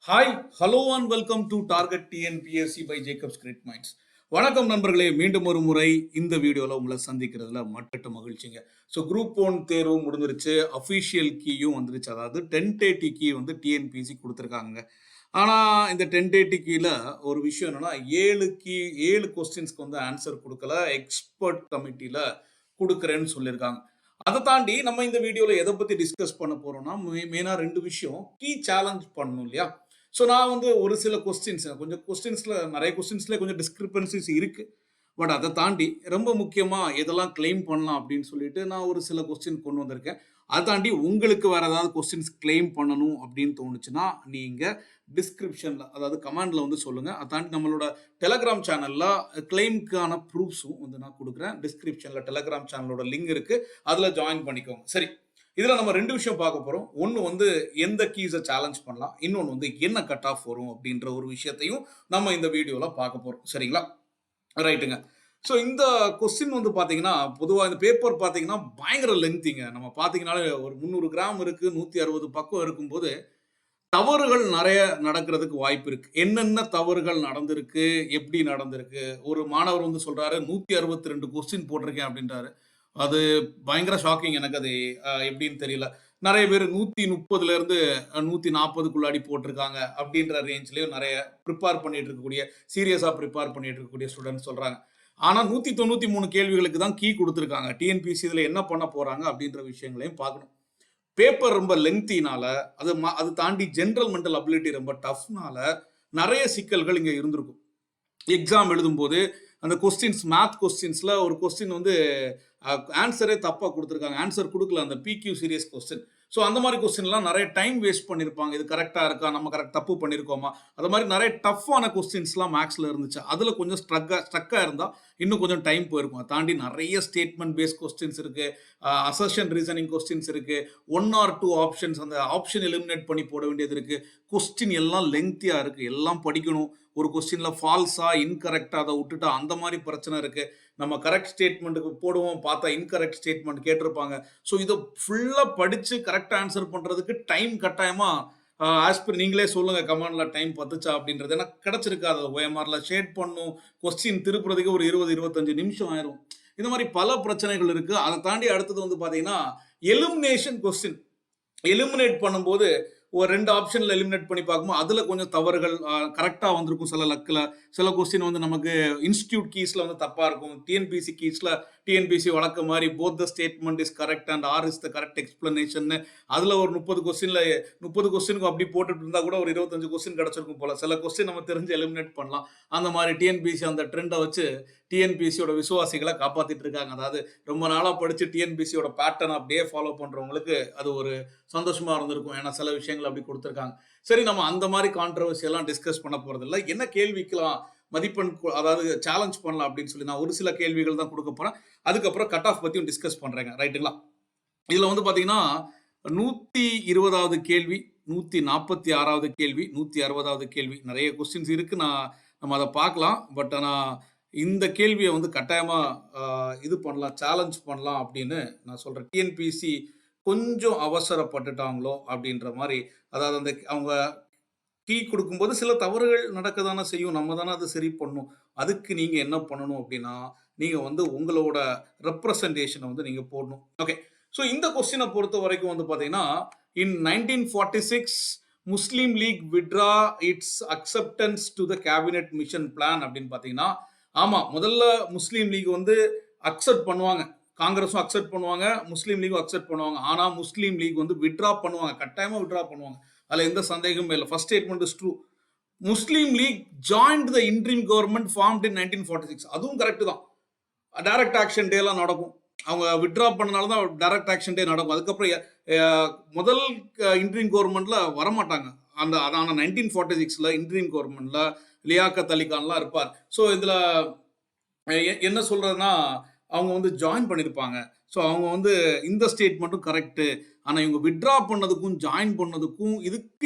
Hi hello and welcome to target TNPSC by Jacobs great minds. வணக்கம் நண்பர்களே, மீண்டும் ஒரு முறை இந்த வீடியோவில் உங்களை சந்திக்கிறதுல மட்டற்ற மகிழ்ச்சிங்க. ஸோ குரூப் 1 தேர்வு முடிஞ்சிருச்சு, அஃபிஷியல் கீயும் வந்துருச்சு. அதாவது டென்டேட்டி கீ வந்து டிஎன்பிஎஸ்சி கொடுத்துருக்காங்க. ஆனால் இந்த டென்டேட்டி கீயில் ஒரு விஷயம் என்னன்னா, 7 கொஸ்டின்ஸ்க்கு வந்து ஆன்சர் கொடுக்கல, எக்ஸ்பர்ட் கமிட்டியில் கொடுக்குறேன்னு சொல்லியிருக்காங்க. அதை தாண்டி நம்ம இந்த வீடியோவில் எதை பற்றி டிஸ்கஸ் பண்ண போகிறோம்னா, மெயினாக 2 விஷயம். கீ சேலஞ்ச் பண்ணணும் இல்லையா? ஸோ நான் வந்து ஒரு சில கொஞ்சம் கொஸ்டின்ஸில் நிறைய கொஸ்டின்ஸ்ல கொஞ்சம் டிஸ்கிரிப்பன்சிஸ் இருக்கு. பட் அதை தாண்டி ரொம்ப முக்கியமாக எதெல்லாம் கிளைம் பண்ணலாம் அப்படின்னு சொல்லிட்டு நான் ஒரு சில கொஸ்டின் கொண்டு வந்திருக்கேன். அதை தாண்டி உங்களுக்கு வேற ஏதாவது கொஸ்டின்ஸ் கிளைம் பண்ணணும் அப்படின்னு தோணுச்சுன்னா நீங்கள் டிஸ்கிரிப்ஷனில், அதாவது கமெண்ட்ல வந்து சொல்லுங்கள். அதை தாண்டி நம்மளோட டெலகிராம் சேனலில் கிளைம்க்கான ப்ரூஃப்ஸும் வந்து நான் கொடுக்குறேன். டிஸ்கிரிப்ஷனில் டெலகிராம் சேனலோட லிங்க் இருக்குது, அதில் ஜாயின் பண்ணிக்கோங்க. சரி, இதில் நம்ம 2 விஷயம் பார்க்க போகிறோம். ஒன்று வந்து எந்த கீஸை சேலஞ்ச் பண்ணலாம், இன்னொன்று வந்து என்ன கட் ஆஃப் வரும் அப்படின்ற ஒரு விஷயத்தையும் நம்ம இந்த வீடியோவில் பார்க்க போகிறோம். சரிங்களா? ரைட்டுங்க. ஸோ இந்த கொஸ்டின் வந்து பார்த்தீங்கன்னா, பொதுவாக இந்த பேப்பர் பார்த்தீங்கன்னா பயங்கர லென்த்திங்க. நம்ம பார்த்தீங்கன்னாலே ஒரு 300 கிராம் இருக்குது, 160 பக்கம் இருக்கும்போது தவறுகள் நிறைய நடக்கிறதுக்கு வாய்ப்பு இருக்கு. என்னென்ன தவறுகள் நடந்திருக்கு, எப்படி நடந்திருக்கு? ஒரு மாணவர் வந்து சொல்றாரு, 162 கொஸ்டின் போட்டிருக்கேன் அப்படின்றாரு. அது பயங்கர ஷாக்கிங். எனக்கு அது எப்படின்னு தெரியல. நிறைய பேர் 130ல இருந்து 140க்குள்ளாடி போட்டிருக்காங்க அப்படின்ற ரேஞ்ச்லயும் நிறைய ப்ரிப்பேர் பண்ணிட்டு இருக்கக்கூடிய, சீரியஸா ப்ரிப்பேர் பண்ணிட்டு இருக்கக்கூடிய ஸ்டூடெண்ட்ஸ் சொல்றாங்க. ஆனா 193 கேள்விகளுக்கு தான் கீ கொடுத்துருக்காங்க. டிஎன்பிஎஸ்சி இதுல என்ன பண்ண போறாங்க அப்படின்ற விஷயங்களையும் பார்க்கணும். பேப்பர் ரொம்ப லென்த்தினால, அது தாண்டி ஜென்ரல் மென்டல் அபிலிட்டி ரொம்ப டஃப்னால நிறைய சிக்கல்கள் இங்க இருந்திருக்கும். எக்ஸாம் எழுதும்போது அந்த கொஸ்டின்ஸ், மேத் கொஸ்டின்ஸ்ல ஒரு கொஸ்டின் வந்து ஆன்சரே தப்பா கொடுத்துருக்காங்க. ஆன்சர் கொடுக்கல, அந்த பிக்யூ சீரியஸ் கொஸ்டின். ஸோ அந்த மாதிரி கொஸ்டின்லாம் நிறைய டைம் வேஸ்ட் பண்ணியிருப்பாங்க. இது கரெக்டாக இருக்கா, நம்ம தப்பு பண்ணியிருக்கோமா, அது மாதிரி நிறைய டஃப்பான கொஸ்டின்ஸ்லாம் மேக்ஸில் இருந்துச்சு. அதில் கொஞ்சம் ஸ்ட்ரக்காக இருந்தால் இன்னும் கொஞ்சம் டைம் போயிருக்கும். அதை தாண்டி நிறைய ஸ்டேட்மெண்ட் பேஸ்ட் கொஸ்டின்ஸ் இருக்கு, அசர்ஷன் ரீசனிங் கொஸ்டின்ஸ் இருக்கு, 1 or 2 ஆப்ஷன்ஸ், அந்த ஆப்ஷன் எலிமினேட் பண்ணி போட வேண்டியது இருக்கு. கொஸ்டின் எல்லாம் லெங்க்தியாக இருக்கு, எல்லாம் படிக்கணும். ஒரு கொஸ்டின்ல ஃபால்ஸா இன்கரெக்டா அதை விட்டுட்டா அந்த மாதிரி பிரச்சனை இருக்கு. நம்ம கரெக்ட் ஸ்டேட்மெண்ட்டுக்கு போடுவோம், பார்த்தா இன்கரெக்ட் ஸ்டேட்மெண்ட் கேட்டிருப்பாங்க. ஸோ இதை ஃபுல்லாக படித்து கரெக்டாக ஆன்சர் பண்ணுறதுக்கு டைம் கட்டாயமாக ஆஸ்பர் நீங்களே சொல்லுங்கள் கமெண்ட்ல, டைம் பத்துச்சா அப்படின்றது. ஏன்னா கிடச்சிருக்காது. OMRல ஷேட் பண்ணும், கொஸ்டின் திருப்புறதுக்கு ஒரு 20-25 நிமிஷம் ஆயிரும். இந்த மாதிரி பல பிரச்சனைகள் இருக்கு. அதை தாண்டி அடுத்தது வந்து பார்த்தீங்கன்னா, எலிமினேஷன் கொஸ்டின் எலிமினேட் பண்ணும்போது ஒரு 2 ஆப்ஷன்ல எலிமினேட் பண்ணி பார்க்கும்போது அதில் கொஞ்சம் தவறுகள் கரெக்டாக வந்திருக்கும். சில லக்கில் சில கொஸ்டின் வந்து நமக்கு இன்ஸ்டியூட் கீஸில் வந்து தப்பாக இருக்கும். டிஎன்பிசி கீஸில் டிஎன்பிசி வழக்க மாதிரி both the statement is correct and R is the correct explanation. அதில் ஒரு 30 கொஸ்டினுக்கு அப்படி போட்டுட்டு இருந்தால் கூட ஒரு 25 கொஸ்டின் கிடச்சிருக்கும் போல. சில கொஸ்டின் நம்ம தெரிஞ்சு எலிமினேட் பண்ணலாம். அந்த மாதிரி டிஎன்பிசி அந்த ட்ரெண்டை வச்சு டிஎன்பிசியோட விசுவாசிகளை காப்பாற்றிட்டு இருக்காங்க. அதாவது ரொம்ப நாளாக படித்து டிஎன்பிசியோட பேட்டர்ன் அப்படியே ஃபாலோ பண்ணுறவங்களுக்கு அது ஒரு சந்தோஷமா இருந்திருக்கும். ஏன்னா சில விஷயங்கள் அப்படி கொடுத்துருக்காங்க. சரி, நம்ம அந்த மாதிரி கான்ட்ரவர்சி எல்லாம் டிஸ்கஸ் பண்ண போறது இல்லை. என்ன கேள்விக்கலாம் மதிப்பெண், அதாவது சேலஞ்ச் பண்ணலாம் அப்படின்னு சொல்லி நான் ஒரு சில கேள்விகள் தான் கொடுக்க போறேன். அதுக்கப்புறம் கட் ஆஃப் பத்தியும் டிஸ்கஸ் பண்றேங்க. ரைட்டுங்களா? இதுல வந்து பாத்தீங்கன்னா 120வது கேள்வி, 146வது கேள்வி, 160வது கேள்வி, நிறைய கொஸ்டின்ஸ் இருக்கு. நம்ம அதை பார்க்கலாம். பட் ஆனால் இந்த கேள்வியை வந்து கட்டாயமா இது பண்ணலாம், சேலஞ்ச் பண்ணலாம் அப்படின்னு நான் சொல்றேன். டிஎன்பிசி கொஞ்சம் அவசரப்பட்டுட்டாங்களோ அப்படின்ற மாதிரி. அதாவது அந்த அவங்க கீ கொடுக்கும்போது சில தவறுகள் நடக்க தானே செய்யும். நம்ம தானே அதை சரி பண்ணணும். அதுக்கு நீங்க என்ன பண்ணணும் அப்படின்னா, நீங்க வந்து உங்களோட ரெப்ரசன்டேஷனை வந்து நீங்க போடணும். ஓகே. ஸோ இந்த கொஸ்டினை பொறுத்த வரைக்கும் வந்து பார்த்தீங்கன்னா, in 1946 Muslim League withdrew its acceptance to the Cabinet Mission Plan அப்படின்னு பார்த்தீங்கன்னா, ஆமா, முதல்ல முஸ்லீம் லீக் வந்து அக்செப்ட் பண்ணுவாங்க. காங்கிரஸும் அக்செப்ட் பண்ணுவாங்க, முஸ்லீம் லீகும் அக்செப்ட் பண்ணுவாங்க. ஆனா முஸ்லீம் லீக் வந்து வித்ரா பண்ணுவாங்க, கட்டாயமா வித்ரா பண்ணுவாங்க. அதுல எந்த சந்தேகமும் இல்லை. First statement is true. Muslim League joined the interim government formed in 1946. அதுவும் கரெக்ட் தான். டைரக்ட் ஆக்ஷன் டே எல்லாம் நடக்கும். அவங்க வித்ரா பண்ணனால தான் டைரக்ட் ஆக்ஷன் டே நடக்கும். அதுக்கப்புறம் முதல் இன்ட்ரீம் கவர்மெண்ட்ல வரமாட்டாங்க. அதான 1946ல இன்ட்ரீம் கவர்மெண்ட்ல லியாக்கத் அலி கான்லாம் இருப்பார். ஸோ இதுல என்ன சொல்றதுன்னா, அவங்க வந்து ஜாயின் பண்ணியிருப்பாங்க. ஸோ அவங்க வந்து இந்த ஸ்டேட்மெண்ட்டும் கரெக்டு. ஆனால் இவங்க வித்ட்ரா பண்ணதுக்கும் ஜாயின் பண்ணதுக்கும்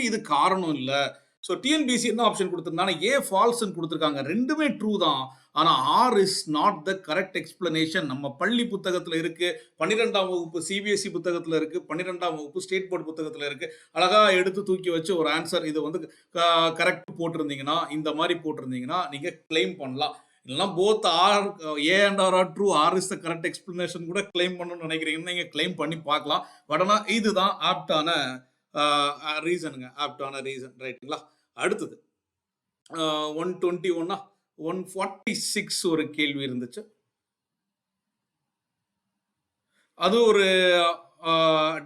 இது காரணம் இல்லை. ஸோ டிஎன்பிசி என்ன ஆப்ஷன் கொடுத்துருந்தாங்க, ஏ ஃபால்ஸ்ன்னு கொடுத்துருக்காங்க. ரெண்டுமே ட்ரூ தான். ஆனால் R is not the correct explanation. நம்ம பள்ளி புத்தகத்தில் இருக்கு, 12ஆம் வகுப்பு சிபிஎஸ்சி புத்தகத்தில் இருக்கு, 12ஆம் வகுப்பு ஸ்டேட் போர்டு புத்தகத்தில் இருக்கு. அழகா எடுத்து தூக்கி வச்சு ஒரு ஆன்சர் இது வந்து கரெக்ட் போட்டிருந்தீங்கன்னா, இந்த மாதிரி போட்டிருந்தீங்கன்னா நீங்க கிளைம் பண்ணலாம். இல்லைன்னா both are A and R are true, R is the correct explanation கூட கிளைம் பண்ணணும்னு நினைக்கிறீங்கன்னா நீங்க கிளைம் பண்ணி பார்க்கலாம். பட் ஆனால் இதுதான் ஆப்டான ரீசனுங்க, ஆப்டான ரீசன், ரைட்டுங்களா? அடுத்தது 121 146 ஒரு கேள்வி இருந்துச்சு. அது ஒரு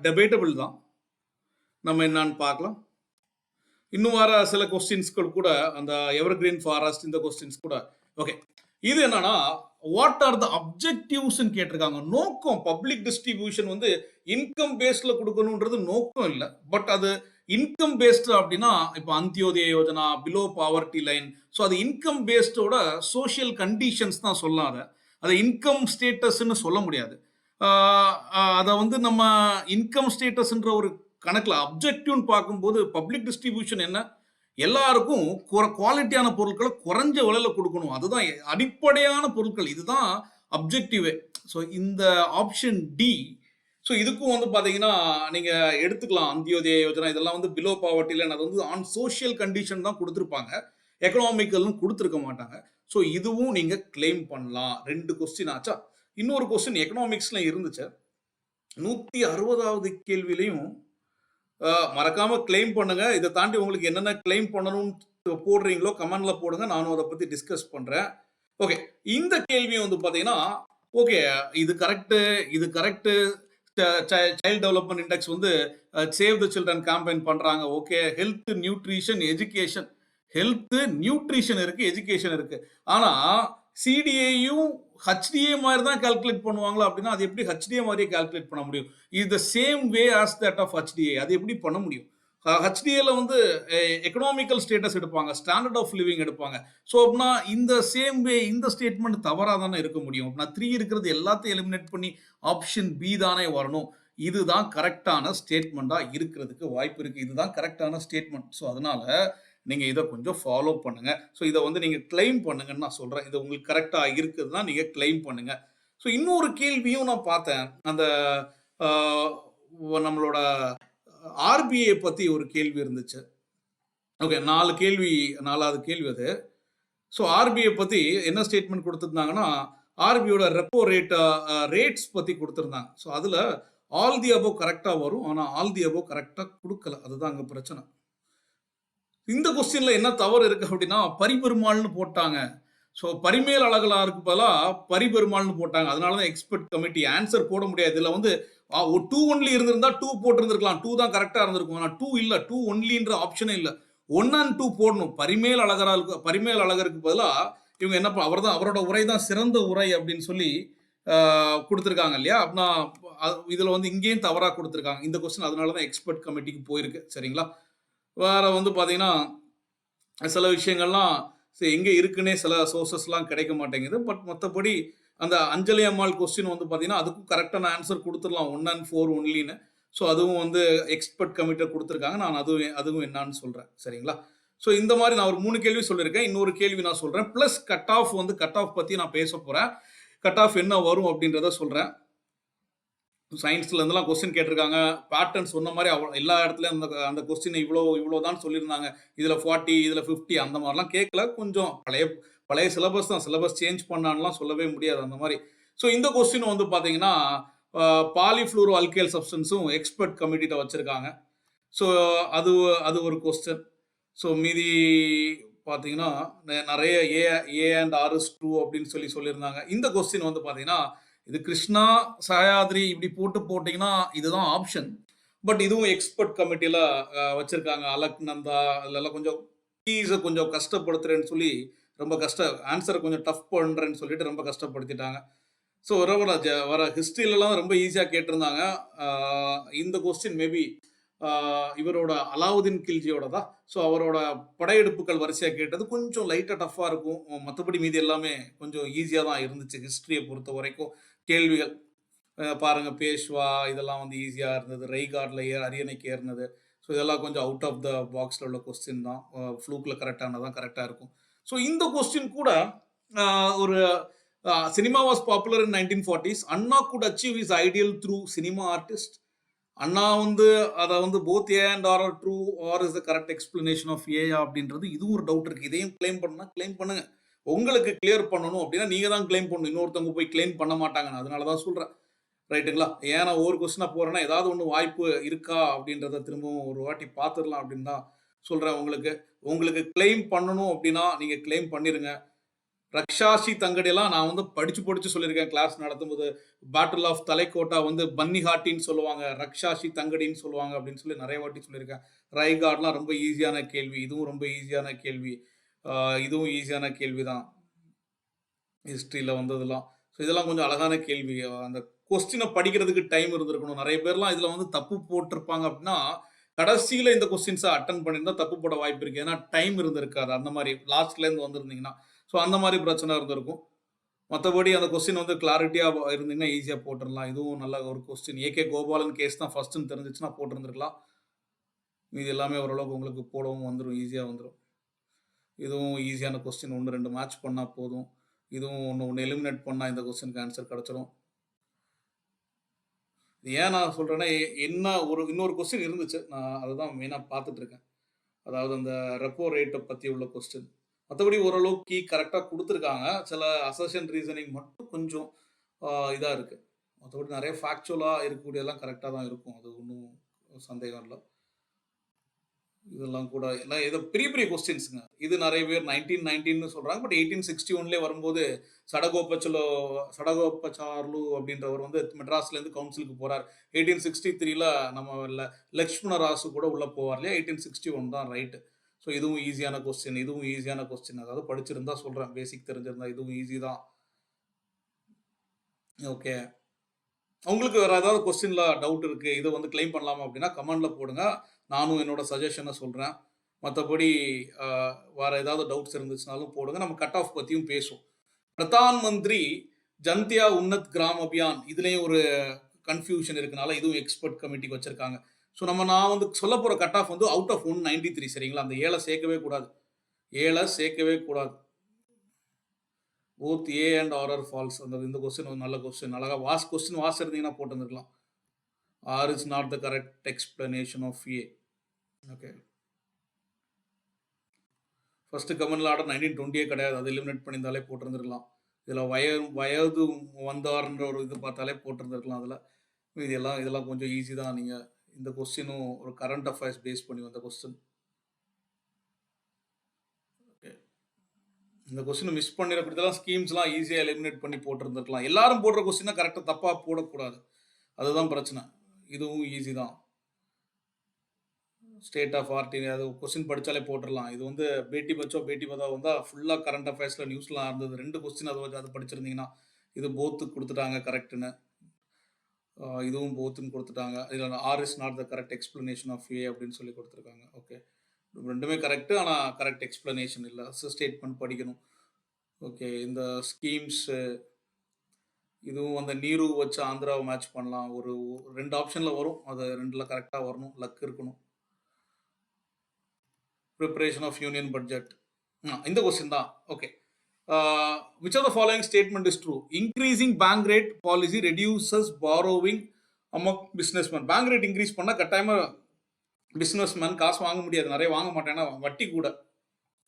டெபேட்டபிள் தான். நம்ம என்னன்னு பார்க்கலாம். இன்னும் வர சில கொஸ்டின்ஸ்கள் கூட அந்த எவர்கிரீன் ஃபாரஸ்ட் இந்த கொஸ்டின்ஸ் கூட ஓகே. இது என்னன்னா, வாட் ஆர் த அப்ஜெக்டிவ்ஸ் கேட்டிருக்காங்க. நோக்கம் பப்ளிக் டிஸ்ட்ரிபியூஷன் வந்து இன்கம் பேஸ்ட்ல கொடுக்கணுன்றது நோக்கம் இல்லை. பட் அது இன்கம் பேஸ்டு அப்படின்னா இப்போ Antyodaya Yojana, below poverty line, so அது இன்கம் பேஸ்டோட சோஷியல் கண்டிஷன்ஸ் தான் சொல்லாத, அதை இன்கம் ஸ்டேட்டஸ்ன்னு சொல்ல முடியாது. அதை வந்து நம்ம இன்கம் ஸ்டேட்டஸ்ன்ற ஒரு கணக்கில் அப்ஜெக்டிவ்னு பார்க்கும்போது பப்ளிக் டிஸ்ட்ரிபியூஷன் என்ன, எல்லாருக்கும் குவாலிட்டியான பொருட்களை குறைஞ்ச விலையில கொடுக்கணும், அதுதான் அடிப்படையான பொருட்கள், இதுதான் அப்ஜெக்டிவே. ஸோ இந்த ஆப்ஷன் டி. ஸோ இதுக்கும் வந்து பார்த்தீங்கன்னா நீங்கள் எடுத்துக்கலாம். அந்தியோதய யோஜனா இதெல்லாம் வந்து பிலோ பாவர்ட்டியில் அது வந்து ஆன் சோஷியல் கண்டிஷன் தான் கொடுத்துருப்பாங்க, எக்கனாமிக்கல்னு கொடுத்துருக்க மாட்டாங்க. ஸோ இதுவும் நீங்கள் கிளைம் பண்ணலாம். 2 கொஸ்டின் ஆச்சா. இன்னொரு கொஸ்டின் எக்கனாமிக்ஸில் இருந்துச்சு. 160வது கேள்விலையும் மறக்காம கிளைம் பண்ணுங்க. இதை தாண்டி உங்களுக்கு என்னென்ன கிளைம் பண்ணணும்னு போடுறீங்களோ கமெண்ட்ல போடுங்க, நானும் அதை பற்றி டிஸ்கஸ் பண்ணுறேன். ஓகே, இந்த கேள்வியும் வந்து பார்த்தீங்கன்னா ஓகே இது கரெக்டு, இது கரெக்டு. சைல்ட் டெவலப்மெண்ட் இண்டெக்ஸ் வந்து சேவ் த சில்ட்ரன் கேம்பெயின் பண்றாங்க. Okay, health, nutrition, education. Health, nutrition இருக்கு, எஜுகேஷன் இருக்கு. ஆனா சிடிஏயும் ஹெச்டிஏ மாதிரி தான் கால்குலேட் பண்ணுவாங்களா அப்படின்னா அது எப்படி ஹெச்டிஏ மாதிரியே கால்குலேட் பண்ண முடியும்? இது the same way as that of HDI. அது எப்படி பண்ண முடியும்? ஹெச்டிஏல வந்து எக்கனாமிக்கல் ஸ்டேட்டஸ் எடுப்பாங்க, ஸ்டாண்டர்ட் ஆஃப் லிவிங் எடுப்பாங்க. ஸோ அப்படின்னா இந்த சேம் வே இந்த ஸ்டேட்மெண்ட் தவறாக தானே இருக்க முடியும். அப்படின்னா 3 இருக்கிறது எல்லாத்தையும் எலிமினேட் பண்ணி ஆப்ஷன் பி தானே வரணும். இதுதான் கரெக்டான ஸ்டேட்மெண்ட்டாக இருக்கிறதுக்கு வாய்ப்பு இருக்குது. இதுதான் கரெக்டான ஸ்டேட்மெண்ட். ஸோ அதனால நீங்கள் இதை கொஞ்சம் ஃபாலோ பண்ணுங்க. ஸோ இதை வந்து நீங்கள் கிளைம் பண்ணுங்கன்னு நான் சொல்கிறேன். இது உங்களுக்கு கரெக்டாக இருக்குதுன்னா நீங்கள் கிளைம் பண்ணுங்க. ஸோ இன்னொரு கேள்வியும் நான் பார்த்தேன். அந்த நம்மளோட ஆர்பிஐ பற்றி ஒரு கேள்வி இருந்துச்சு. ஓகே, 4 கேள்வி, 4வது கேள்வி அது. ஸோ ஆர்பிஐ பற்றி என்ன ஸ்டேட்மெண்ட் கொடுத்துருந்தாங்கன்னா, ஆர்பிஐயோட ரெப்போ ரேட்ஸ் பற்றி கொடுத்துருந்தாங்க. ஸோ அதில் ஆல் தி அபோவ் கரெக்டாக வரும், ஆனால் ஆல் தி அபோவ் கரெக்டாக கொடுக்கல. அதுதான் அங்கே பிரச்சனை. இந்த கொஸ்டின்ல என்ன தவறு இருக்கு அப்படின்னா, பரிபெருமாள்னு போட்டாங்க. ஸோ பரிமேல் அழகலாருக்கு பதிலாக பரிபெருமாள்னு போட்டாங்க. அதனால தான் எக்ஸ்பர்ட் கமிட்டி ஆன்சர் போட முடியாது. இதில் வந்து 2 ஒன்லி இருந்திருந்தா 2 போட்டிருந்திருக்கலாம். 2 தான் கரெக்டாக இருந்திருக்கும். ஆனால் 2 இல்லை, 2 ஒன்லின்ற ஆப்ஷனே இல்லை. 1 and 2 போடணும். பரிமேல் அழகருக்கு பதிலாக இவங்க என்ன அவரோட உரை தான் சிறந்த உரை அப்படின்னு சொல்லி கொடுத்துருக்காங்க இல்லையா? அப்படின்னா இதில் வந்து இங்கேயும் தவறாக கொடுத்துருக்காங்க. இந்த கொஸ்டின் அதனால தான் எக்ஸ்பர்ட் கமிட்டிக்கு போயிருக்கு. சரிங்களா? வேற வந்து பார்த்தீங்கன்னா சில விஷயங்கள்லாம் எங்கே இருக்குன்னே சில சோர்சஸ்லாம் கிடைக்க மாட்டேங்குது. பட் மற்றபடி அந்த அஞ்சலி அம்மாள் கொஸ்டின் வந்து பார்த்தீங்கன்னா அதுக்கும் கரெக்டான ஆன்சர் கொடுத்துடலாம், 1 and 4 ஒன்லின்னு. ஸோ அதுவும் வந்து எக்ஸ்பர்ட் கமிட்டி கொடுத்துருக்காங்க. நான் அதுவும் என்னன்னு சொல்கிறேன். சரிங்களா? ஸோ இந்த மாதிரி நான் ஒரு 3 கேள்வி சொல்லியிருக்கேன். இன்னொரு கேள்வி நான் சொல்கிறேன். ப்ளஸ் கட் ஆஃப் பற்றி நான் பேச போகிறேன். கட் ஆஃப் என்ன வரும் அப்படின்றத சொல்கிறேன். சயின்ஸ்ல இருந்தெல்லாம் கொஸ்டின் கேட்டிருக்காங்க. பேட்டர்ன் சொன்ன மாதிரி எல்லா இடத்துலையும் அந்த கொஸ்டின் இவ்வளோ தான் சொல்லியிருந்தாங்க. இதில் 40, இதில் 50 அந்த மாதிரிலாம் கேட்கல. கொஞ்சம் பழைய சிலபஸ் தான், சிலபஸ் சேஞ்ச் பண்ணான்லாம் சொல்லவே முடியாது அந்த மாதிரி. ஸோ இந்த கொஸ்டின் வந்து பார்த்தீங்கன்னா பாலிஃப்ளூரோ அல்கைல் சப்ஸ்டன்ஸும் எக்ஸ்பர்ட் கமிட்டிட்ட வச்சுருக்காங்க. ஸோ அது ஒரு கொஸ்டின். ஸோ மீதி பார்த்தீங்கன்னா நிறைய A and R is true அப்படின்னு சொல்லியிருந்தாங்க. இந்த கொஸ்டின் வந்து பார்த்தீங்கன்னா இது கிருஷ்ணா, சஹயாத்ரி இப்படி போட்டிங்கன்னா இதுதான் ஆப்ஷன். பட் இதுவும் எக்ஸ்பர்ட் கமிட்டியில் வச்சுருக்காங்க. அலக் நந்தா அதெல்லாம் கொஞ்சம் கஷ்டப்படுத்துறேன்னு சொல்லி ரொம்ப ஆன்சரை கொஞ்சம் டஃப் பண்ணுறேன்னு சொல்லிட்டு ரொம்ப கஷ்டப்படுத்திட்டாங்க. ஸோ வர ஹிஸ்ட்ரியிலலாம் ரொம்ப ஈஸியாக கேட்டிருந்தாங்க. இந்த கொஸ்டின் மேபி இவரோட அலாவுதீன் கில்ஜியோட தான். ஸோ அவரோட படையெடுப்புகள் வரிசையாக கேட்டது கொஞ்சம் லைட்டாக டஃப்பாக இருக்கும். மற்றபடி மீதி எல்லாமே கொஞ்சம் ஈஸியாக தான் இருந்துச்சு ஹிஸ்ட்ரியை பொறுத்த வரைக்கும். கேள்விகள் பாருங்கள், பேஷ்வா இதெல்லாம் வந்து ஈஸியாக இருந்தது. ரைகார்டில் அரியணைக்கு ஏறினது. ஸோ ஸோ இதெல்லாம் கொஞ்சம் அவுட் ஆஃப் த பாக்ஸில் உள்ள கொஸ்டின் தான். ஃப்ளூக்கில் கரெக்டானது தான் கரெக்டாக இருக்கும். ஸோ இந்த கொஸ்டின் கூட ஒரு cinema was popular in 1940s. Anna could achieve is ideal through cinema artist. Anna வந்து அதை வந்து both A and R true R is the correct explanation of A அப்படின்றது இதுவும் ஒரு டவுட் இருக்குது. இதையும் கிளைம் பண்ணால் கிளைம் பண்ணுங்க. உங்களுக்கு கிளியர் பண்ணணும் அப்படின்னா நீங்கள் தான் கிளைம் பண்ணணும். இன்னொருத்தவங்க போய் கிளைம் பண்ண மாட்டாங்க. நான் அதனால தான் சொல்கிறேன். ரைட்டுங்களா? ஏன் நான் ஒவ்வொரு கொஸ்டினாக போகிறேன்னா ஏதாவது ஒன்று வாய்ப்பு இருக்கா அப்படின்றத திரும்பவும் ஒரு வாட்டி பார்த்துடலாம் அப்படின்னு தான் சொல்கிறேன். உங்களுக்கு கிளைம் பண்ணணும் அப்படின்னா நீங்கள் கிளைம் பண்ணிடுங்க. ரக்ஷாஷி தங்கடியெல்லாம் நான் வந்து படிச்சு சொல்லியிருக்கேன் கிளாஸ் நடத்தும்போது. பேட்டில் ஆஃப் தலைக்கோட்டா வந்து பன்னி ஹாட்டின்னு சொல்லுவாங்க, ரக்ஷாஷி தங்கடின்னு சொல்லுவாங்க அப்படின்னு சொல்லி நிறைய வாட்டி சொல்லியிருக்கேன். ரைகார்ட்லாம் ரொம்ப ஈஸியான கேள்வி. இதுவும் ரொம்ப ஈஸியான கேள்வி. இதுவும் ஈஸியான கேள்வி தான் ஹிஸ்ட்ரியில் வந்ததுலாம். ஸோ இதெல்லாம் கொஞ்சம் அழகான கேள்வி. அந்த கொஸ்டினை படிக்கிறதுக்கு டைம் இருந்திருக்கணும். நிறைய பேர்லாம் இதில் வந்து தப்பு போட்டிருப்பாங்க அப்படின்னா கடைசியில் இந்த கொஸ்டின்ஸை அட்டன் பண்ணியிருந்தா தப்பு போட வாய்ப்பு இருக்குது. ஏன்னா டைம் இருந்திருக்காது. அந்த மாதிரி லாஸ்ட்லேருந்து வந்திருந்தீங்கன்னா ஸோ அந்த மாதிரி பிரச்சனை இருந்திருக்கும். மற்றபடி அந்த கொஸ்டின் வந்து கிளாரிட்டியாக இருந்தீங்கன்னா ஈஸியாக போட்டுடலாம். இதுவும் நல்ல ஒரு கொஸ்டின். ஏகே கோபாலன் கேஸ் தான் ஃபர்ஸ்ட்டுன்னு தெரிஞ்சிச்சுன்னா போட்டிருந்துருக்கலாம். இது எல்லாமே ஓரளவுக்கு உங்களுக்கு போடவும் வந்துடும், ஈஸியாக வந்துடும். இதுவும் ஈஸியான கொஸ்டின். 1-2 மேட்ச் பண்ணால் போதும். இதுவும் ஒன்று எலிமினேட் பண்ணால் இந்த கொஸ்டினுக்கு ஆன்சர் கிடச்சிரும். ஏன் நான் சொல்கிறேன்னா இன்னொரு கொஸ்டின் இருந்துச்சு. நான் அதை தான் மெயினாக பார்த்துட்ருக்கேன். அதாவது அந்த ரெப்போ ரேட்டை பற்றி உள்ள கொஸ்டின். மற்றபடி ஓரளவுக்கு கரெக்டாக கொடுத்துருக்காங்க. சில அசர்ஷன் ரீசனிங் மட்டும் கொஞ்சம் இதாக இருக்குது. மற்றபடி நிறைய ஃபேக்சுவலாக இருக்கக்கூடியதெல்லாம் கரெக்டாக தான் இருக்கும். அது ஒன்றும் சந்தேகம் இல்லை. இதெல்லாம் கூட எல்லாம் ஏதோ பெரிய பெரிய கொஸ்டின்ஸுங்க. இது நிறைய பேர் 1919 சொல்கிறாங்க. பட் 1861 வரும்போது சடகோப்பச்சார்லு அப்படின்றவர் வந்து மெட்ராஸ்லேருந்து கவுன்சிலுக்கு போகிறார். 1863 நம்ம லக்ஷ்மண ராசு கூட உள்ளே போவார் இல்லையா? 1861 தான் ரைட்டு. ஸோ இதுவும் ஈஸியான கொஸ்டின். அதாவது படிச்சிருந்தா சொல்கிறேன், பேசிக் தெரிஞ்சிருந்தா இதுவும் ஈஸி தான். ஓகே, உங்களுக்கு வேறு ஏதாவது கொஸ்டினில் டவுட் இருக்குது, இதை வந்து கிளைம் பண்ணலாமா அப்படின்னா கமெண்டில் போடுங்க. நானும் என்னோட சஜஷனை சொல்கிறேன். மற்றபடி வேறு ஏதாவது டவுட்ஸ் இருந்துச்சுனாலும் போடுங்க. நம்ம கட் ஆஃப் பற்றியும் பேசுவோம். பிரதான் மந்திரி ஜந்தியா உன்னத் கிராம் அபியான் இதுலேயும் ஒரு கன்ஃபியூஷன் இருக்கனால இதுவும் எக்ஸ்பர்ட் கமிட்டிக்கு வச்சுருக்காங்க. ஸோ நான் வந்து சொல்ல போகிற கட் ஆஃப் வந்து அவுட் ஆஃப் 193. சரிங்களா? அந்த 7 சேர்க்கவே கூடாது. Both A and R R false. இந்த கொஸ்டின் ஒரு நல்ல கொஸ்டின். அழகாக கொஸ்டின் இருந்தீங்கன்னா போட்டுருந்துருக்கலாம். R is not the correct explanation of A. Okay, first கமெண்ட்ல ஆர்டர் 1920 கிடையாது. அது எலிமினேட் பண்ணியிருந்தாலே போட்டிருந்துருக்கலாம். இதில் வயது வந்தார்ன்ற ஒரு இது பார்த்தாலே போட்டிருந்துருக்கலாம். அதில் இதெல்லாம் கொஞ்சம் ஈஸி தான். நீங்கள் இந்த கொஸ்டினும் ஒரு கரண்ட் அஃபேர்ஸ் பேஸ் பண்ணி வந்த கொஸ்டின். ஓகே, இந்த கொஸ்டின் மிஸ் பண்ணிடக்கூடியதெல்லாம் ஸ்கீம்ஸ்லாம் ஈஸியாக எலிமினேட் பண்ணி போட்டிருந்துருக்கலாம். எல்லாரும் போடுற கொஸ்டினை கரெக்டாக தப்பாக போடக்கூடாது. அதுதான் பிரச்சனை. இதுவும் ஈஸி தான். ஸ்டேட் ஆஃப் ஆர்ட் அது கொஸ்டின் படித்தாலே போட்டுடலாம். இது வந்து பேட்டி பச்சோ பேட்டி பதாவோ வந்தால் ஃபுல்லாக கரண்ட் அஃபேர்ஸில் நியூஸ்லாம் இருந்தது. 2 கொஸ்டின் அது படிச்சிருந்தீங்கன்னா இது போத்து கொடுத்துட்டாங்க கரெக்டுன்னு. இதுவும் போத்துன்னு கொடுத்துட்டாங்க. இதில் R is not the correct explanation of A அப்படின்னு சொல்லி கொடுத்துருக்காங்க. ஓகே, ரெண்டுமே கரெக்டு, ஆனால் கரெக்ட் எக்ஸ்பிளனேஷன் இல்லை. ஸ்டேட்மெண்ட் படிக்கணும். ஓகே, இந்த ஸ்கீம்ஸு இதுவும் அந்த நீரு வச்சு ஆந்திராவை மேட்ச் பண்ணலாம். ஒரு 2 ஆப்ஷனில் வரும். அது 2ல் கரெக்டாக வரணும், லக் இருக்கணும். ப்ரிப்பரேஷன் ஆஃப் யூனியன் பட்ஜெட் இந்த கொஸ்டின் தான். Okay, which of the following statement is true? Increasing bank rate policy reduces borrowing among businessmen. Bank rate increase பண்ணால் கட்டாயமாக பிஸ்னஸ்மேன் காசு வாங்க முடியாது, நிறைய வாங்க மாட்டேன்னா வட்டி கூட.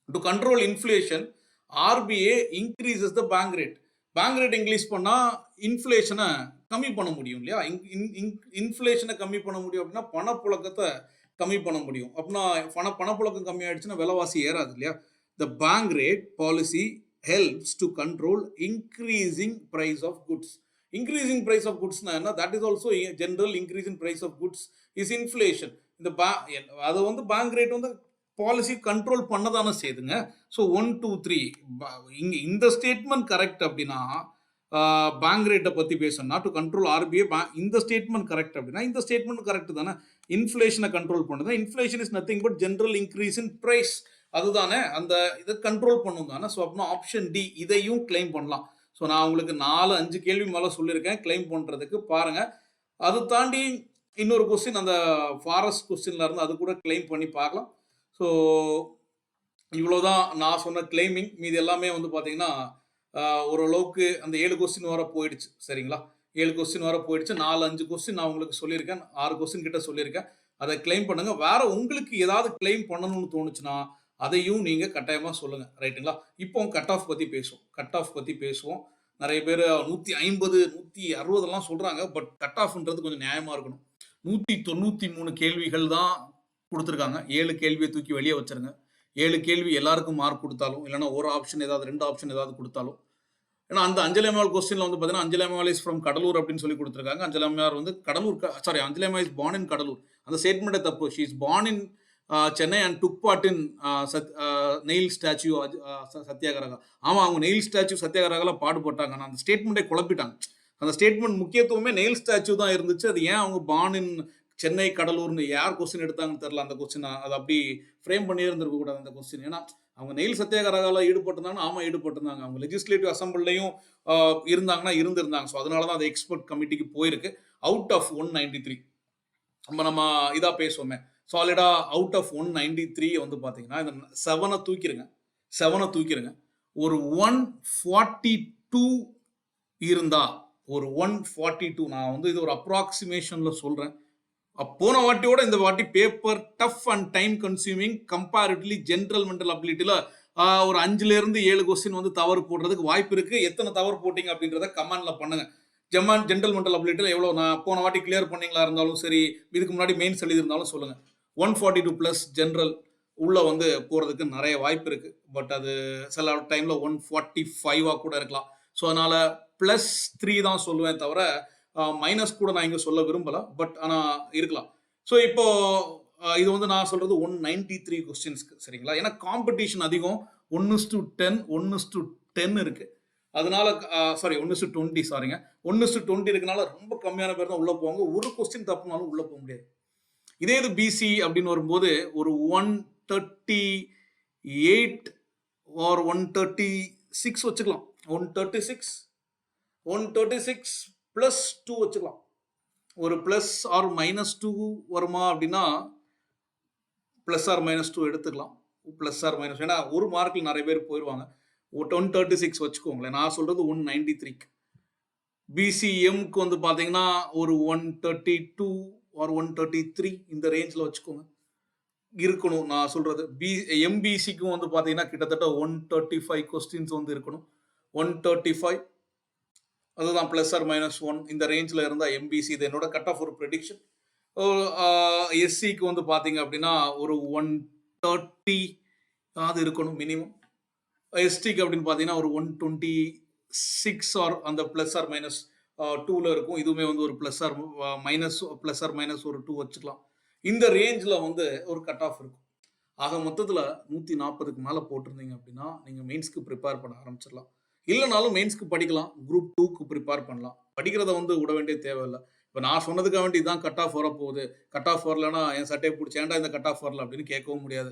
To control inflation RBI increases the bank rate. Bank rate increase பண்ணால் இன்ஃப்ளேஷனை கம்மி பண்ண முடியும் இல்லையா? இன்ஃப்ளேஷனை கம்மி பண்ண முடியும் அப்படின்னா பணப்புழக்கத்தை கம்மி பண்ண முடியும். அப்படின்னா பணப்புழக்கம் கம்மி ஆயிடுச்சுன்னா விலைவாசி ஏறாது இல்லையா? The bank rate policy helps to control increasing price of goods. Increasing price of goods na enna, that is also a general increase in price of goods is inflation. இந்த அது வந்து பேங்க் ரேட் வந்து policy control பண்ணதானே செய்யுதுங்க. So 1 2 3 இங்கே இந்த statement correct அப்படின்னா bank ரேட்டை பற்றி பேசணும்னா டு கண்ட்ரோல் ஆர்பிஐ இந்த ஸ்டேட்மெண்ட் கரெக்ட் அப்படின்னா இந்த ஸ்டேட்மெண்ட் கரெக்ட் தானே. இன்ஃப்ளேஷனை கண்ட்ரோல் பண்ணுது. Inflation is nothing but general increase in price. அதுதானே அந்த இதை கண்ட்ரோல் பண்ணும் தானே. ஸோ அப்படின்னா ஆப்ஷன் டி இதையும் கிளைம் பண்ணலாம். ஸோ நான் உங்களுக்கு 4-5 கேள்வி மேலே சொல்லியிருக்கேன் கிளைம் பண்ணுறதுக்கு. பாருங்கள், அதை தாண்டி இன்னொரு கொஸ்டின் அந்த ஃபாரஸ்ட் கொஸ்டின்ல இருந்து அது கூட கிளைம் பண்ணி பார்க்கலாம். ஸோ இவ்வளோதான் நான் சொன்ன கிளைமிங். மீது எல்லாமே வந்து பார்த்தீங்கன்னா ஓரளவுக்கு அந்த 7 கொஸ்டின் வர போயிடுச்சு சரிங்களா. 7 கொஸ்டின் வர போயிடுச்சு. 4, 5 கொஸ்டின் நான் உங்களுக்கு சொல்லியிருக்கேன். 6 கொஸ்டின் கிட்ட சொல்லியிருக்கேன். அதை கிளைம் பண்ணுங்க. வேற உங்களுக்கு ஏதாவது கிளைம் பண்ணணும்னு தோணுச்சுன்னா அதையும் நீங்க கட்டாயமா சொல்லுங்க ரைட்டுங்களா. இப்போ கட் ஆஃப் பத்தி பேசுவோம். கட் ஆஃப் பத்தி பேசுவோம். நிறைய பேர் 150 160 எல்லாம் சொல்றாங்க. பட் கட் ஆஃப்ன்றது கொஞ்சம் நியாயமா இருக்கணும். 193 கேள்விகள் தான் கொடுத்துருக்காங்க. 7 கேள்வியை தூக்கி வெளியே வச்சிருங்க. 7 கேள்வி எல்லாருக்கும் மார்க் கொடுத்தாலும், இல்லைன்னா ஒரு ஆப்ஷன் ஏதாவது 2 ஆப்ஷன் ஏதாவது கொடுத்தாலும், ஏன்னா அந்த அஞ்சலி அம்மையார் கொஸ்டின்ல வந்து பார்த்தீங்கன்னா அஞ்சலி அம்மையார் இஸ் ஃப்ரம் கடலூர் அப்படின்னு சொல்லி கொடுத்துருக்காங்க. அஞ்சலி அம்மையார் வந்து Cuddalore, sorry, Anjali Ammaiyar is born in Cuddalore. அந்த ஸ்டேட்மெண்ட்டே தப்பு. She is born in Chennai and took part in nail statue satyagraha. ஆமாம், அவங்க நெயில் ஸ்டாச்சு சத்தியாகிரகால பாடுபட்டாங்க. ஆனால் அந்த ஸ்டேட்மெண்ட்டை குழப்பிட்டாங்க. அந்த ஸ்டேட்மெண்ட் முக்கியத்துவமே நெயில் ஸ்டாச்சு தான் இருந்துச்சு. அது ஏன் அவங்க பார்ன் இன் சென்னை கடலூர்னு யார் கொஸ்டின் எடுத்தாங்கன்னு தெரியல. அந்த கொஸ்டின் அது அப்படி ஃப்ரேம் பண்ணி இருந்திருக்க கூடாது அந்த கொஸ்டின். ஏன்னா அவங்க நெயில் சத்தியாகிரகால ஈடுபட்டிருந்தாங்கன்னா ஆமா ஈடுபட்டிருந்தாங்க. அவங்க லெஜிஸ்லேட்டிவ் அசம்பிளிலையும் இருந்தாங்கன்னா இருந்திருந்தாங்க. ஸோ அதனால தான் அது எக்ஸ்பர்ட் கமிட்டிக்கு போயிருக்கு. அவுட் ஆஃப் 193 நம்ம இதா பேசுவோமே சாலிடா அவுட் ஆஃப் 193 வந்து பார்த்தீங்கன்னா இந்த 7 தூக்கிருங்க. ஒரு 142 இருந்தா, ஒரு 142, நான் வந்து இது ஒரு அப்ராக்சிமேஷன்ல சொல்றேன். போன வாட்டியோட இந்த வாட்டி paper tough and time consuming comparatively general mental அபிலிட்டியில ஒரு 5ல இருந்து 7 கொஸ்டின் வந்து தவறு போடுறதுக்கு வாய்ப்பு இருக்கு. எத்தனை தவறு போட்டீங்க அப்படின்றத கமெண்ட்ல பண்ணுங்க. ஜென்ரல் மென்டல் அபிலிட்டியில் எவ்வளோ நான் போன வாட்டி கிளியர் பண்ணீங்களா இருந்தாலும் சரி, இதுக்கு முன்னாடி மெயின்ஸ் எழுதியிருந்தாலும் சொல்லுங்க. 142 பிளஸ் ஜென்ரல் உள்ள வந்து போறதுக்கு நிறைய வாய்ப்பு இருக்கு. பட் அது சில டைம்ல 145 கூட இருக்கலாம். ஸோ அதனால +3 தான் சொல்லுவேன் தவிர மைனஸ் கூட நான் இங்க சொல்ல விரும்பல. பட் ஆனா இருக்கலாம். ஸோ இப்போ இது வந்து நான் சொல்றது 193 கொஸ்டின்ஸ்க்கு சரிங்களா. ஏன்னா காம்படிஷன் அதிகம். 1:10 1:10 இருக்கு. அதனால சாரி 1:20 சாரிங்க 1:20 இருக்கனால ரொம்ப கம்மியான பேர் தான் உள்ள போவாங்க. ஒரு கொஸ்டின் தப்புனாலும் உள்ள போக முடியாது. இதே இது பிசி அப்படின்னு வரும்போது ஒரு 138 ஆர் 136 வச்சுக்கலாம். 136 பிளஸ் 2 வச்சுக்கலாம். ஒரு பிளஸ் ஆர் -2 வருமா அப்படின்னா பிளஸ் ஆர் -2 எடுத்துக்கலாம். பிளஸ் ஆர் மைனஸ், ஏன்னா ஒரு மார்க்கில் நிறைய பேர் போயிடுவாங்க. 136 வச்சுக்கோங்களேன். நான் சொல்றது 193. பிசிஎம்க்கு வந்து பார்த்தீங்கன்னா ஒரு 132 ஆர் 133 இந்த ரேஞ்சில் வச்சுக்கோங்க இருக்கணும். நான் சொல்றது எம்பிசிக்கும் வந்து பார்த்தீங்கன்னா கிட்டத்தட்ட 135 கொஸ்டின்ஸ் வந்து இருக்கணும். 135 அதுதான் பிளஸ் ஆர் -1 இந்த ரேஞ்சில் இருந்தால் எம்பிசி. இது என்னோட கட் ஆஃப் ஒரு ப்ரெடிக்ஷன். எஸ்சிக்கு வந்து பார்த்தீங்க அப்படின்னா ஒரு 130 அது இருக்கணும் மினிமம். எஸ்டிக்கு அப்படின்னு பார்த்தீங்கன்னா ஒரு 126 ஆர் அந்த பிளஸ் ஆர் -2ல இருக்கும். இதுவுமே வந்து ஒரு பிளஸ் ஆர் மைனஸ் ஒரு 2 வச்சுக்கலாம். இந்த ரேஞ்சில் வந்து ஒரு கட் ஆஃப் இருக்கும். ஆக மொத்தத்தில் 140க்கு மேலே போட்டிருந்தீங்க அப்படின்னா நீங்கள் மெயின்ஸ்க்கு ப்ரிப்பேர் பண்ண ஆரம்பிச்சிடலாம். இல்லைனாலும் மெயின்ஸ்க்கு படிக்கலாம், குரூப் 2க்கு ப்ரிப்பேர் பண்ணலாம். படிக்கிறத வந்து விட வேண்டிய தேவையில்லை. இப்போ நான் சொன்னதுக்காக வேண்டி தான் கட் ஆஃப் வரப்போகுது, கட் ஆஃப் வரலன்னா என் சட்டையை பிடிச்சி ஏன்டா இந்த கட் ஆஃப் வரல அப்படின்னு கேட்கவும் முடியாது.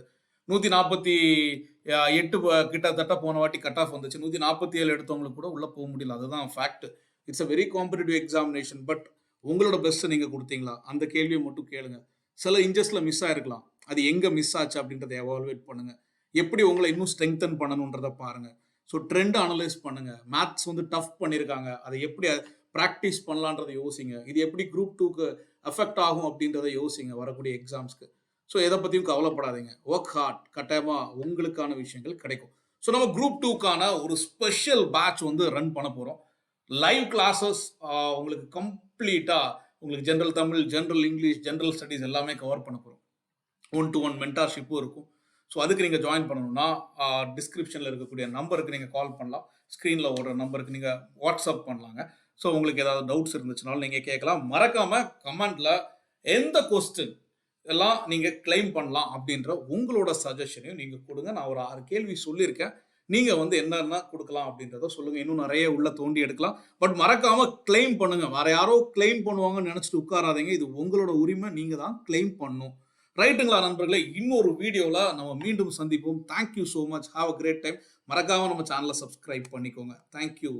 148 கிட்டத்தட்ட போன வாட்டி கட் ஆஃப் வந்துச்சு. 147 எடுத்தவங்களுக்கு கூட உள்ளே போக முடியல. அதுதான் fact. It's a very competitive examination. But உங்களோட பெஸ்ட்டை நீங்கள் கொடுத்தீங்களா அந்த கேள்வியை மட்டும் கேளுங்க. சில இன்ஜஸ்டில் மிஸ் ஆயிருக்கலாம். அது எங்கே மிஸ் ஆச்சு அப்படின்றத எவால்வேட் பண்ணுங்க. எப்படி உங்களை இன்னும் ஸ்ட்ரெங்தன் பண்ணணுன்றதை பாருங்க. ஸோ ட்ரெண்ட் அனலைஸ் பண்ணுங்க. மேத்ஸ் வந்து டஃப் பண்ணியிருக்காங்க, அதை எப்படி ப்ராக்டிஸ் பண்ணலான்றதை யோசிங்க. இது எப்படி குரூப் 2க்கு அஃபெக்ட் ஆகும் அப்படின்றத யோசிங்க வரக்கூடிய எக்ஸாம்ஸ்க்கு. ஸோ எதை பற்றியும் கவலைப்படாதீங்க. ஒர்க் ஹார்ட், கட்டாயமாக உங்களுக்கான விஷயங்கள் கிடைக்கும். ஸோ நம்ம குரூப் 2க்கான ஒரு ஸ்பெஷல் பேட்ச் வந்து ரன் பண்ண போகிறோம். லைவ் கிளாஸஸ் உங்களுக்கு கம்ப்ளீட்டாக உங்களுக்கு general Tamil, general English, general studies எல்லாமே கவர் பண்ண போகிறோம். 1-to-1 மென்டார்ஷிப்பும் இருக்கும். ஸோ அதுக்கு நீங்கள் ஜாயின் பண்ணணும்னா டிஸ்கிரிப்ஷனில் இருக்கக்கூடிய நம்பருக்கு நீங்கள் கால் பண்ணலாம். ஸ்க்ரீனில் ஓடுற நம்பருக்கு நீங்கள் வாட்ஸ்அப் பண்ணலாங்க. ஸோ உங்களுக்கு ஏதாவது டவுட்ஸ் இருந்துச்சுனாலும் நீங்கள் கேட்கலாம். மறக்காமல் கமெண்டில் எந்த கொஸ்டின் எல்லாம் நீங்கள் கிளைம் பண்ணலாம் அப்படின்ற உங்களோட சஜஷனையும் நீங்கள் கொடுங்க. நான் ஒரு 6 கேள்வி சொல்லியிருக்கேன். நீங்கள் வந்து என்னென்ன கொடுக்கலாம் அப்படின்றத சொல்லுங்கள். இன்னும் நிறைய உள்ள தோண்டி எடுக்கலாம். பட் மறக்காமல் கிளைம் பண்ணுங்கள். வேறு யாரோ கிளைம் பண்ணுவாங்கன்னு நினச்சிட்டு உட்காராதீங்க. இது உங்களோட உரிமை, நீங்கள் தான் கிளைம் பண்ணணும். ரைட்டுங்களா நண்பர்களே? இன்னொரு வீடியோவில் நம்ம மீண்டும் சந்திப்போம். Thank you so much. Have a great time. மறக்காமல் நம்ம சேனலை சப்ஸ்கிரைப் பண்ணிக்கோங்க. தேங்க்யூ.